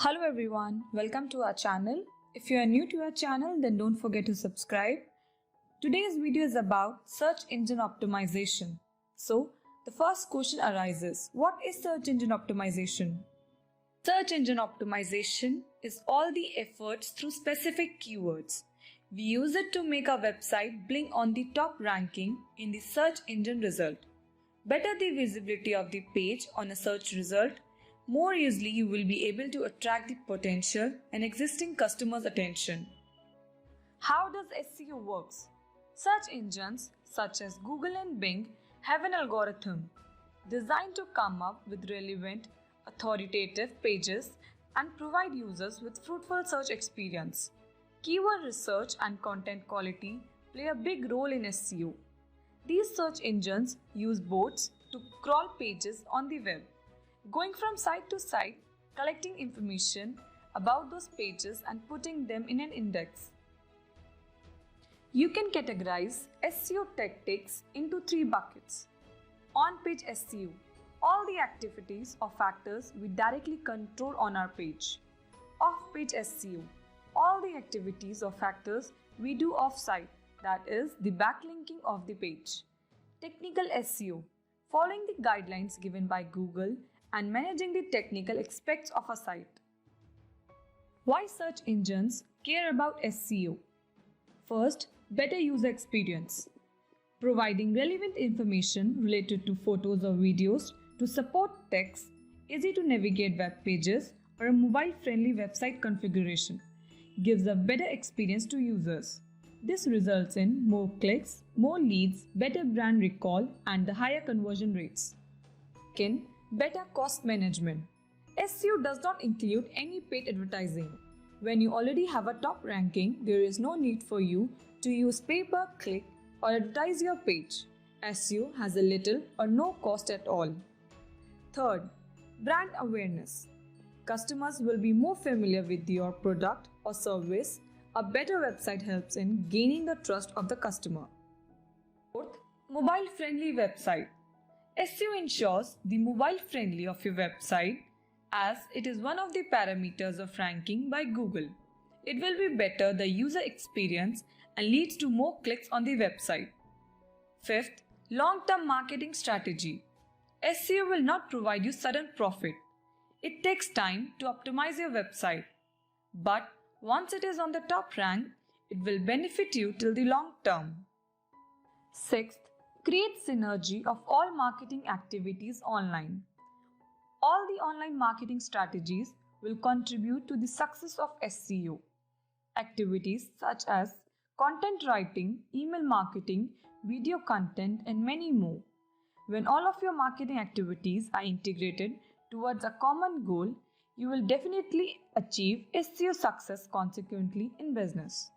Hello everyone, welcome to our channel. If you are new to our channel, then don't forget to subscribe. Today's video is about search engine optimization. So, the first question arises, what is search engine optimization? Search engine optimization is all the efforts through specific keywords. We use it to make our website blink on the top ranking in the search engine result. Better the visibility of the page on a search result, more easily you will be able to attract the potential and existing customers' attention. How does SEO works? Search engines such as Google and Bing have an algorithm designed to come up with relevant, authoritative pages and provide users with fruitful search experience. Keyword research and content quality play a big role in SEO. These search engines use bots to crawl pages on the web, going from site to site, collecting information about those pages and putting them in an index. You can categorize SEO tactics into 3 buckets. On-page SEO, all the activities or factors we directly control on our page. Off-page SEO, all the activities or factors we do off-site, that is, the backlinking of the page. Technical SEO, following the guidelines given by Google and managing the technical aspects of a site. Why search engines care about SEO? First, better user experience. Providing relevant information related to photos or videos to support text, easy to navigate web pages, or a mobile-friendly website configuration gives a better experience to users. This results in more clicks, more leads, better brand recall, and the higher conversion rates. Second, better cost management. SEO does not include any paid advertising. When you already have a top ranking, there is no need for you to use pay-per-click or advertise your page. SEO has a little or no cost at all. Third, brand awareness. Customers will be more familiar with your product or service. A better website helps in gaining the trust of the customer. Fourth, mobile-friendly website. SEO ensures the mobile friendly of your website as it is one of the parameters of ranking by Google. It will be better the user experience and leads to more clicks on the website. Fifth, long-term marketing strategy. SEO will not provide you sudden profit. It takes time to optimize your website. But once it is on the top rank, it will benefit you till the long term. Sixth, create synergy of all marketing activities online. All the online marketing strategies will contribute to the success of SEO. Activities such as content writing, email marketing, video content, and many more. When all of your marketing activities are integrated towards a common goal, you will definitely achieve SEO success consequently in business.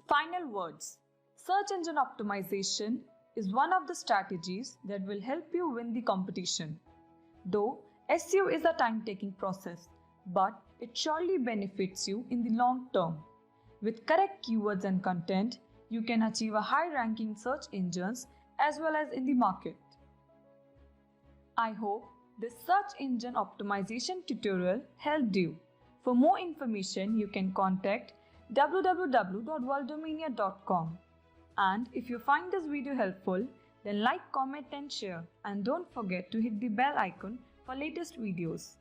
Final words. Search engine optimization is one of the strategies that will help you win the competition. Though SEO is a time-taking process, but it surely benefits you in the long term. With correct keywords and content, you can achieve a high ranking search engines as well as in the market. I hope this search engine optimization tutorial helped you. For more information, you can contact www.worldomania.com. And if you find this video helpful, then like, comment and share, and don't forget to hit the bell icon for latest videos.